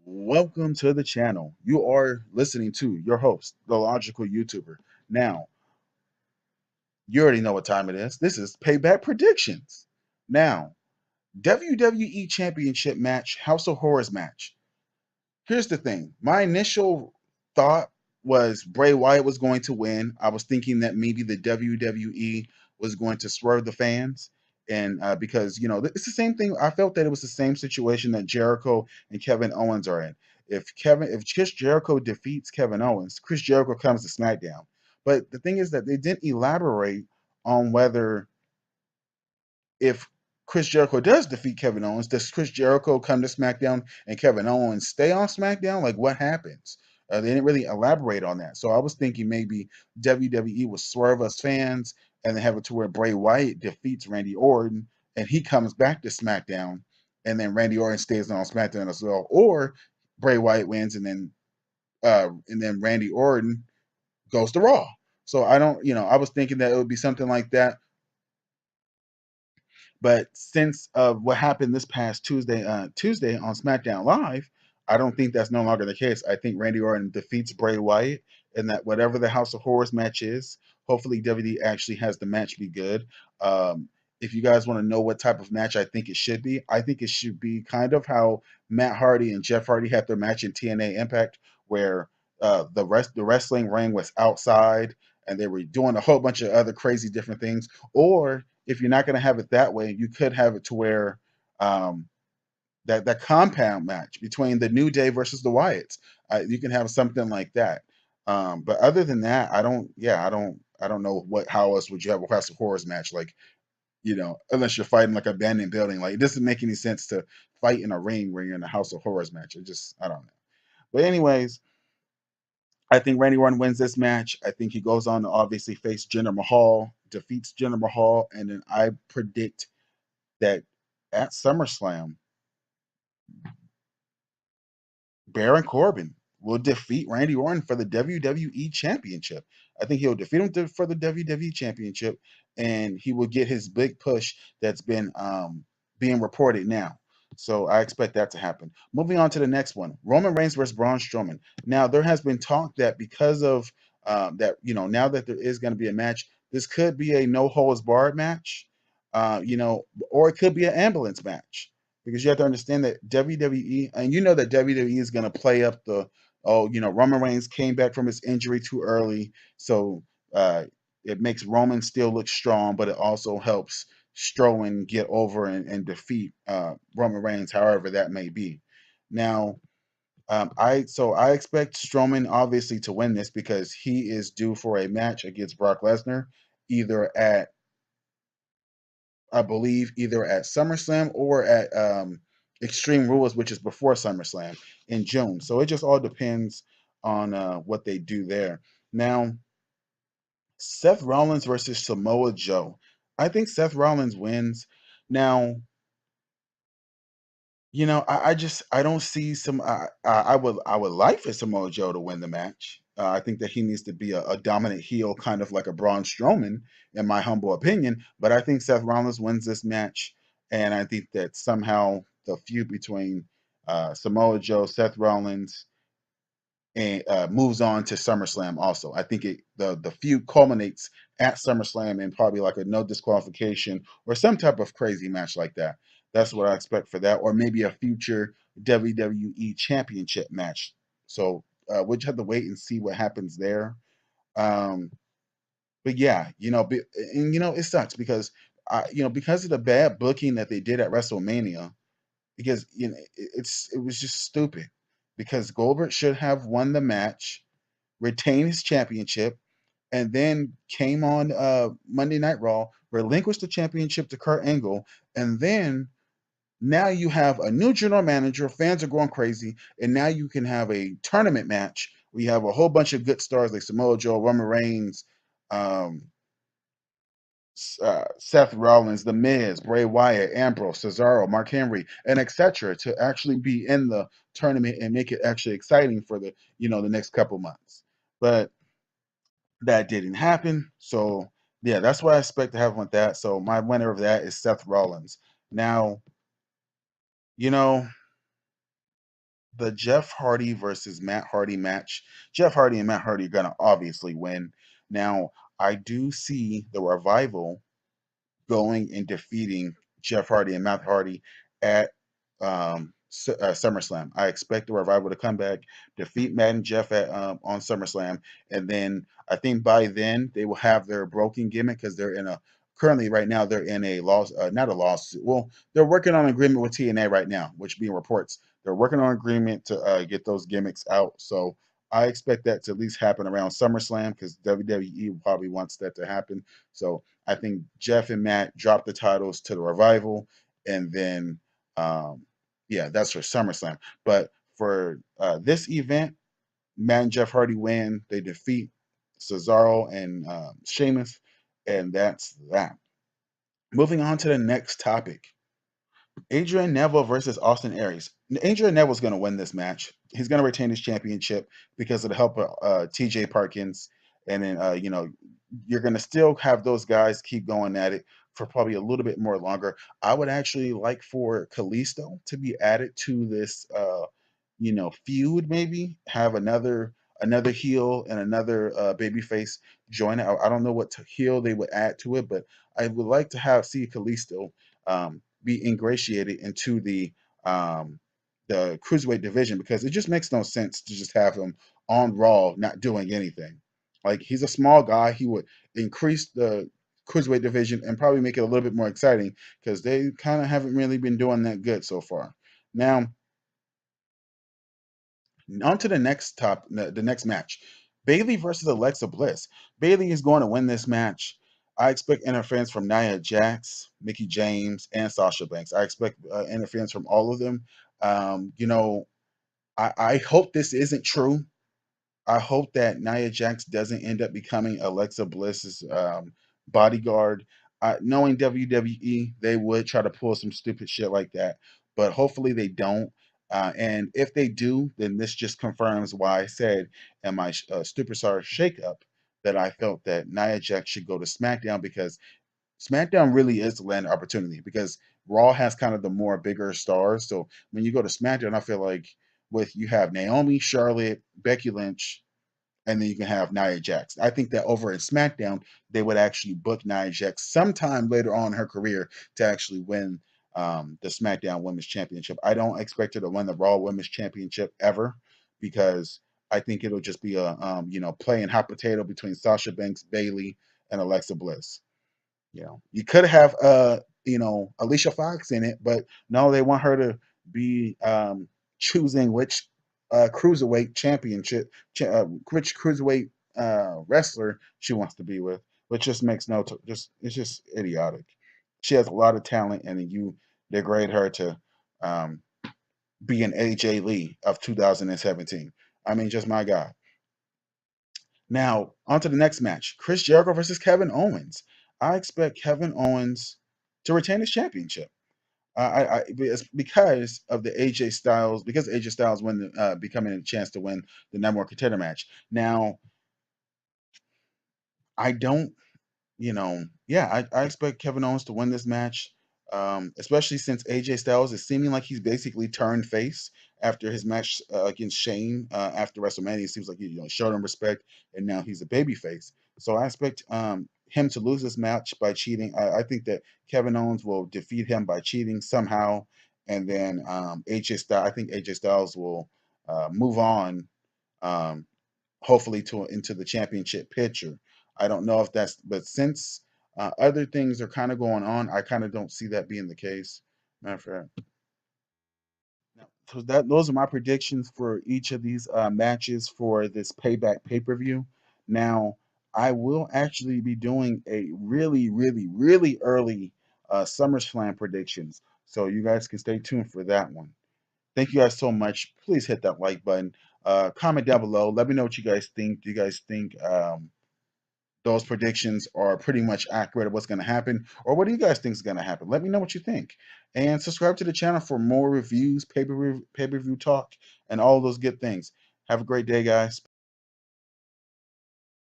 Welcome to the channel. You are listening to your host, the logical YouTuber. Now, you already know what time it is. This is Payback Predictions. Now, WWE Championship Match, House of Horrors match. Here's the thing. My initial thought was Bray Wyatt was going to win. I was thinking that maybe the WWE was going to swerve the fans. And because, it's the same thing. I felt that it was the same situation that Jericho and Kevin Owens are in. If Chris Jericho defeats Kevin Owens, Chris Jericho comes to SmackDown. But the thing is that they didn't elaborate on whether if Chris Jericho does defeat Kevin Owens, does Chris Jericho come to SmackDown and Kevin Owens stay on SmackDown? Like, what happens? They didn't really elaborate on that. So I was thinking maybe WWE would swerve us fans and then have it to where Bray Wyatt defeats Randy Orton and he comes back to SmackDown and then Randy Orton stays on SmackDown as well. Or Bray Wyatt wins and then Randy Orton goes to Raw. So I don't, I was thinking that it would be something like that. But since what happened this past Tuesday on SmackDown Live, I don't think that's no longer the case. I think Randy Orton defeats Bray Wyatt, and that whatever the House of Horrors match is, hopefully WWE actually has the match be good. If you guys want to know what type of match I think it should be, I think it should be kind of how Matt Hardy and Jeff Hardy had their match in TNA Impact, where the wrestling ring was outside and they were doing a whole bunch of other crazy different things. Or if you're not going to have it that way, you could have it to where um, that compound match between the New Day versus the Wyatts. You can have something like that. But other than that, I don't. Yeah, I don't know how else would you have a House of Horrors match like unless you're fighting like a abandoned building. Like it doesn't make any sense to fight in a ring where you're in a House of Horrors match. I don't know. But anyways, I think Randy Orton wins this match. I think he goes on to obviously face Jinder Mahal, defeats Jinder Mahal, and then I predict that at SummerSlam, Baron Corbin will defeat Randy Orton for the WWE Championship. I think he'll defeat him for the WWE Championship, and he will get his big push that's been being reported now. So I expect that to happen. Moving on to the next one, Roman Reigns versus Braun Strowman. Now there has been talk that because of that, now that there is going to be a match, this could be a no holds barred match, or it could be an ambulance match because you have to understand that WWE, and you know that WWE is going to play up Roman Reigns came back from his injury too early, so uh, it makes Roman still look strong, but it also helps Strowman get over and defeat Roman Reigns, however that may be. Now, I expect Strowman obviously to win this because he is due for a match against Brock Lesnar, either at I believe either at SummerSlam or at Extreme Rules, which is before SummerSlam in June. So it just all depends on what they do there. Now, Seth Rollins versus Samoa Joe. I think Seth Rollins wins. Now, I don't see some. I would like for Samoa Joe to win the match. I think that he needs to be a dominant heel, kind of like a Braun Strowman, in my humble opinion. But I think Seth Rollins wins this match, and I think that somehow the feud between Samoa Joe, Seth Rollins, and moves on to SummerSlam. Also, I think the feud culminates at SummerSlam in probably like a no disqualification or some type of crazy match like that. That's what I expect for that, or maybe a future WWE Championship match. So we'll just have to wait and see what happens there. Um, but yeah, and it sucks because because of the bad booking that they did at WrestleMania, because it was just stupid because Goldberg should have won the match, retain his championship, and then came on Monday Night Raw, relinquished the championship to Kurt Angle, and then now you have a new general manager, fans are going crazy, and now you can have a tournament match. We have a whole bunch of good stars like Samoa Joe, Roman Reigns, um, Seth Rollins, The Miz, Bray Wyatt, Ambrose, Cesaro, Mark Henry, and etc. to actually be in the tournament and make it actually exciting for the next couple months. But that didn't happen. So yeah, that's what I expect to happen with that. So my winner of that is Seth Rollins. Now, you know, the Jeff Hardy versus Matt Hardy match. Jeff Hardy and Matt Hardy are gonna obviously win. Now, I do see the Revival going and defeating Jeff Hardy and Matt Hardy at SummerSlam. I expect the Revival to come back, defeat Matt and Jeff at on SummerSlam, and then I think by then they will have their broken gimmick because they're in a currently right now they're in a loss, not a lawsuit. Well, they're working on an agreement with TNA right now, which being reports they're working on an agreement to get those gimmicks out. So I expect that to at least happen around SummerSlam because WWE probably wants that to happen. So I think Jeff and Matt drop the titles to the Revival, and then yeah, that's for SummerSlam. But for this event, Matt and Jeff Hardy win. They defeat Cesaro and Sheamus, and that's that. Moving on to the next topic. Adrian Neville versus Austin Aries. Adrian Neville's going to win this match. He's going to retain his championship because of the help of TJ Parkins. And then, you're going to still have those guys keep going at it for probably a little bit more longer. I would actually like for Kalisto to be added to this, feud. Maybe have another heel and another babyface join it. I don't know what heel they would add to it, but I would like to see Kalisto be ingratiated into the cruiserweight division because it just makes no sense to just have him on Raw not doing anything. Like he's a small guy, he would increase the cruiserweight division and probably make it a little bit more exciting because they kind of haven't really been doing that good so far. Now, on to the next match. Bayley versus Alexa Bliss. Bayley is going to win this match. I expect interference from Nia Jax, Mickey James, and Sasha Banks. I expect interference from all of them. I hope this isn't true. I hope that Nia Jax doesn't end up becoming Alexa Bliss's bodyguard. Knowing WWE, they would try to pull some stupid shit like that, but hopefully they don't. And if they do, then this just confirms why I said in my Superstar shakeup that I felt that Nia Jax should go to SmackDown because SmackDown really is the land opportunity because Raw has kind of the more bigger stars. So when you go to SmackDown, I feel like you have Naomi, Charlotte, Becky Lynch, and then you can have Nia Jax. I think that over in SmackDown, they would actually book Nia Jax sometime later on in her career to actually win the SmackDown Women's Championship. I don't expect her to win the Raw Women's Championship ever because I think it'll just be a playing hot potato between Sasha Banks, Bayley, and Alexa Bliss. You could have Alicia Fox in it, but no, they want her to be choosing which cruiserweight championship, which cruiserweight wrestler she wants to be with, which just makes just it's just idiotic. She has a lot of talent, and then you degrade her to um, be an AJ Lee of 2017. I mean, just my God. Now, on to the next match. Chris Jericho versus Kevin Owens. I expect Kevin Owens to retain his championship. It's because of the AJ Styles, because AJ Styles becoming a chance to win the number one contender match. Now, I don't yeah, I expect Kevin Owens to win this match, especially since AJ Styles is seeming like he's basically turned face after his match against Shane after WrestleMania. It seems like he showed him respect, and now he's a babyface. So I expect him to lose this match by cheating. I think that Kevin Owens will defeat him by cheating somehow, and then AJ Styles. I think AJ Styles will move on. Um, Hopefully into the championship picture. I don't know if but since other things are kind of going on, I kind of don't see that being the case. Matter of fact, so those are my predictions for each of these matches for this Payback pay per view. Now, I will actually be doing a really, really, really early SummerSlam predictions, so you guys can stay tuned for that one. Thank you guys so much. Please hit that like button. Comment down below. Let me know what you guys think. Do you guys think those predictions are pretty much accurate of what's going to happen? Or what do you guys think is going to happen? Let me know what you think. And subscribe to the channel for more reviews, pay-per-view talk, and all those good things. Have a great day, guys.